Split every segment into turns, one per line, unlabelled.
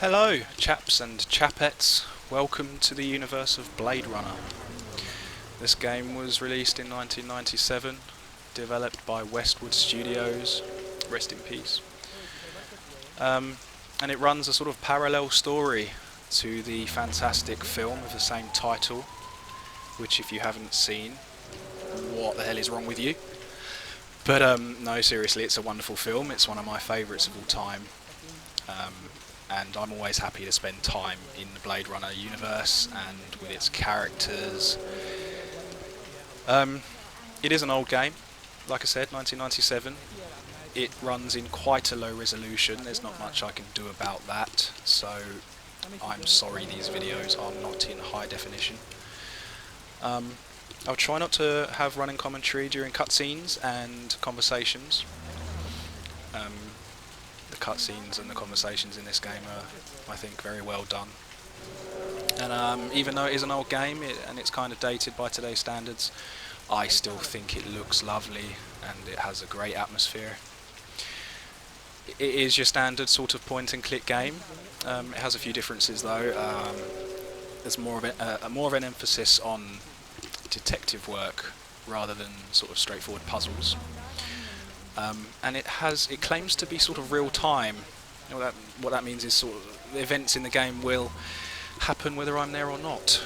Hello, chaps and chapettes. Welcome to the universe of Blade Runner. This game was released in 1997, developed by Westwood Studios, rest in peace. And it runs a sort of parallel story to the fantastic film of the same title, which if you haven't seen, what the hell is wrong with you? But no, seriously, it's a wonderful film. It's one of my favourites of all time. And I'm always happy to spend time in the Blade Runner universe and with its characters. It is an old game, like I said, 1997. It runs in quite a low resolution. There's not much I can do about that, so I'm sorry these videos are not in high definition. I'll try not to have running commentary during cutscenes and conversations. The cutscenes and the conversations in this game are, I think, very well done. And even though it is an old game and it's kind of dated by today's standards, I still think it looks lovely and it has a great atmosphere. It is your standard sort of point-and-click game. It has a few differences though. There's more of an emphasis on detective work rather than sort of straightforward puzzles. And it claims to be sort of real time. What that means is sort of the events in the game will happen whether I'm there or not.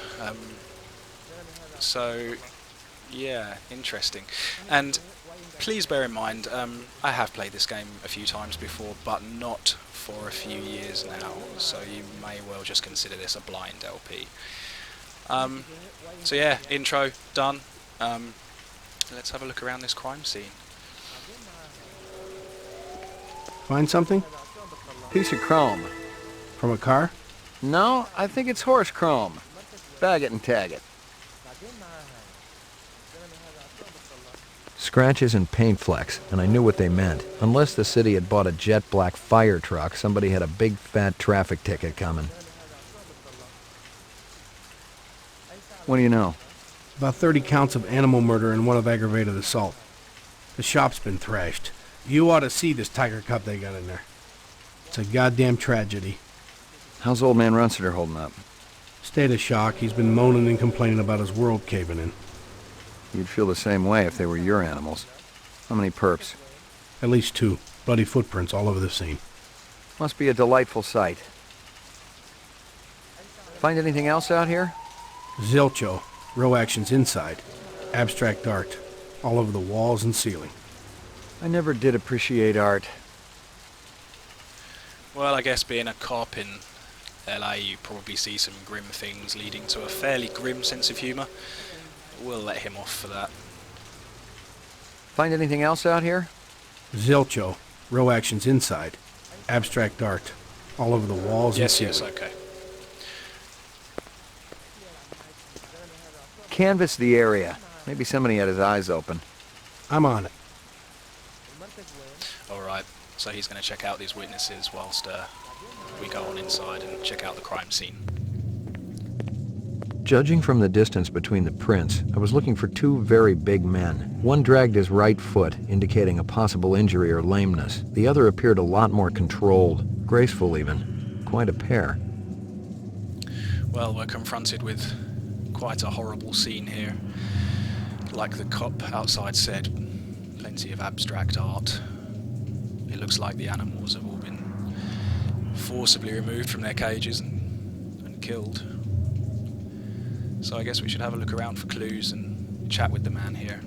So yeah, interesting. And please bear in mind, I have played this game a few times before, but not for a few years now, so you may well just consider this a blind LP. So yeah, intro done. Let's have a look around this crime scene.
Find something?
Piece of chrome.
From a car?
No, I think it's horse chrome. Bag it and tag it. Scratches and paint flecks, and I knew what they meant. Unless the city had bought a jet black fire truck, somebody had a big fat traffic ticket coming. What do you know?
About 30 counts of animal murder and one of aggravated assault. The shop's been thrashed. You ought to see this tiger cub they got in there. It's a goddamn tragedy.
How's old man Runsiter holding up?
State of shock. He's been moaning and complaining about his world caving in.
You'd feel the same way if they were your animals. How many perps?
At least 2. Bloody footprints all over the scene.
Must be a delightful sight. Find anything else out here?
Zilcho. Row actions inside. Abstract art. All over the walls and ceiling.
I never did appreciate art.
Well, I guess being a cop in LA, you probably see some grim things leading to a fairly grim sense of humour. We'll let him off for that.
Find anything else out here?
Zilcho. Row actions inside. Abstract art. All over the walls and ceiling.
Yes, okay.
Canvass the area. Maybe somebody had his eyes open.
I'm on it.
Alright, so he's going to check out these witnesses whilst we go on inside and check out the crime scene.
Judging from the distance between the prints, I was looking for 2 very big men. One dragged his right foot, indicating a possible injury or lameness. The other appeared a lot more controlled, graceful even. Quite a pair.
Well, we're confronted with quite a horrible scene here. Like the cop outside said, plenty of abstract art. It looks like the animals have all been forcibly removed from their cages and killed. So I guess we should have a look around for clues and chat with the man here.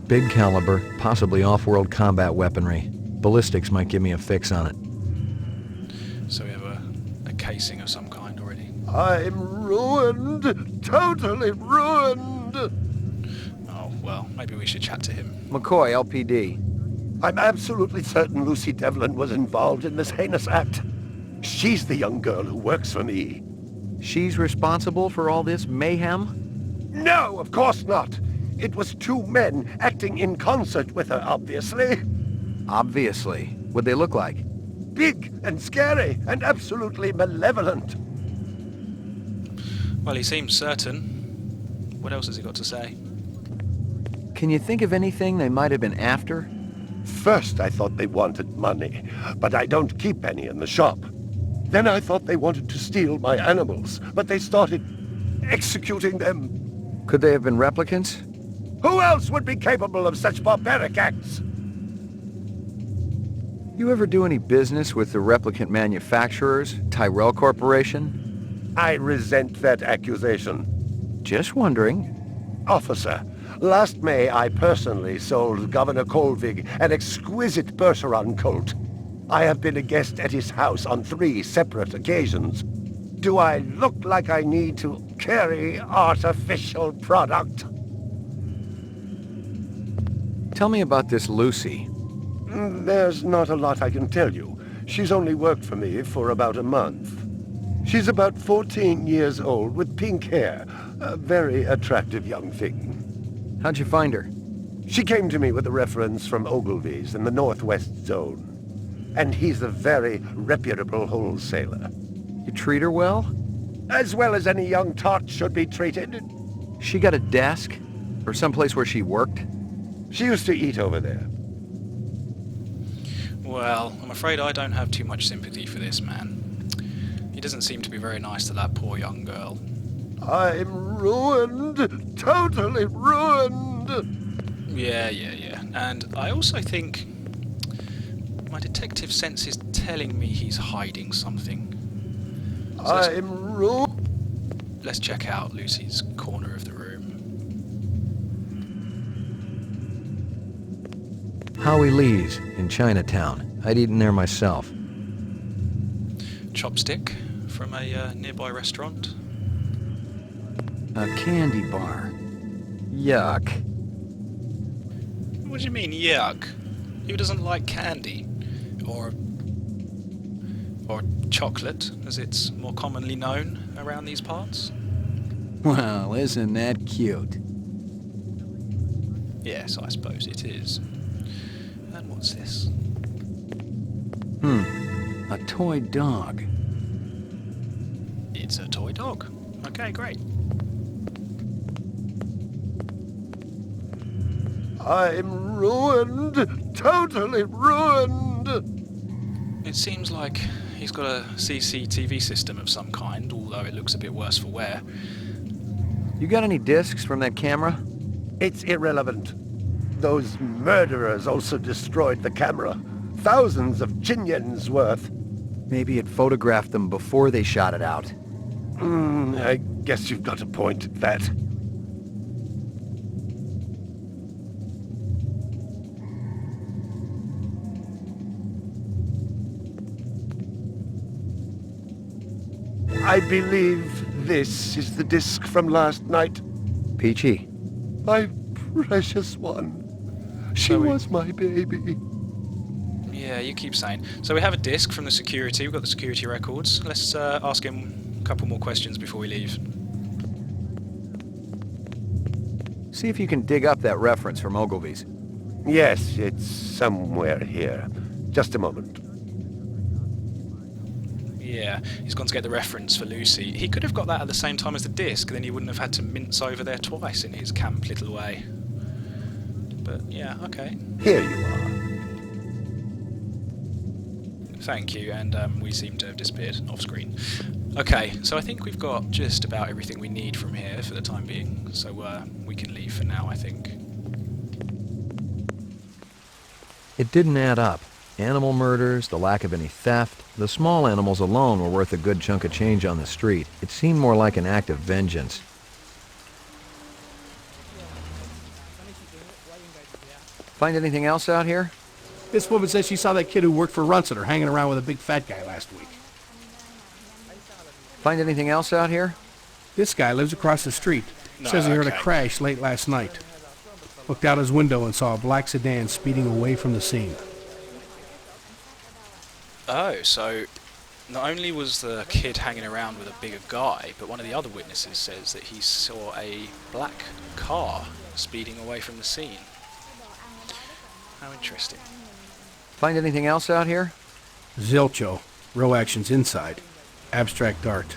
Big caliber, possibly off-world combat weaponry. Ballistics might give me a fix on it.
So we have a casing of some kind already.
I'm ruined! Totally ruined!
Oh, well, maybe we should chat to him.
McCoy, LPD.
I'm absolutely certain Lucy Devlin was involved in this heinous act. She's the young girl who works for me.
She's responsible for all this mayhem?
No, of course not. It was 2 men acting in concert with her, obviously.
Obviously. What'd they look like?
Big and scary and absolutely malevolent.
Well, he seems certain. What else has he got to say?
Can you think of anything they might have been after?
First I thought they wanted money, but I don't keep any in the shop. Then I thought they wanted to steal my animals, but they started executing them.
Could they have been replicants?
Who else would be capable of such barbaric acts?
You ever do any business with the replicant manufacturers, Tyrell Corporation?
I resent that accusation.
Just wondering.
Officer, last May I personally sold Governor Kolvig an exquisite Bergeron colt. I have been a guest at his house on 3 separate occasions. Do I look like I need to carry artificial product?
Tell me about this Lucy.
There's not a lot I can tell you. She's only worked for me for about a month. She's about 14 years old with pink hair. A very attractive young thing.
How'd you find her?
She came to me with a reference from Ogilvy's in the Northwest Zone. And he's a very reputable wholesaler.
You treat her well?
As well as any young tot should be treated.
She got a desk? Or someplace where she worked?
She used to eat over there.
Well, I'm afraid I don't have too much sympathy for this man. He doesn't seem to be very nice to that poor young girl.
I'm ruined. Totally ruined.
Yeah. And I also think my detective sense is telling me he's hiding something. So
I'm ruined.
let's check out Lucy's corner of the room.
Howie Lee's in Chinatown. I'd eaten there myself.
Chopstick from a nearby restaurant.
A candy bar. Yuck.
What do you mean, yuck? Who doesn't like candy? Or chocolate, as it's more commonly known around these parts?
Well, isn't that cute?
Yes, I suppose it is. And what's this?
A toy dog.
It's a toy dog. Okay, great.
I'm ruined. Totally ruined.
It seems like he's got a CCTV system of some kind, although it looks a bit worse for wear.
You got any discs from that camera?
It's irrelevant. Those murderers also destroyed the camera. Thousands of Jinyens worth.
Maybe it photographed them before they shot it out.
I guess you've got a point at that. I believe this is the disc from last night.
Peachy.
My precious one. She was my baby.
Yeah, you keep saying. So we have a disc from the security. We've got the security records. Let's ask him a couple more questions before we leave.
See if you can dig up that reference from Ogilvy's.
Yes, it's somewhere here. Just a moment.
Yeah, he's gone to get the reference for Lucy. He could have got that at the same time as the disc, then he wouldn't have had to mince over there twice in his camp little way. But yeah, okay.
Here you are.
Thank you, and we seem to have disappeared off screen. Okay, so I think we've got just about everything we need from here for the time being, so we can leave for now, I think.
It didn't add up. Animal murders, the lack of any theft, the small animals alone were worth a good chunk of change on the street. It seemed more like an act of vengeance. Find anything else out here?
This woman says she saw that kid who worked for Runciter hanging around with a big fat guy last week.
Find anything else out here?
This guy lives across the street.
No,
Says he heard a
okay.
crash late last night. Looked out his window and saw a black sedan speeding away from the scene.
Oh, so not only was the kid hanging around with a bigger guy, but one of the other witnesses says that he saw a black car speeding away from the scene. How interesting.
Find anything else out here?
Zilcho. Row actions inside. Abstract art.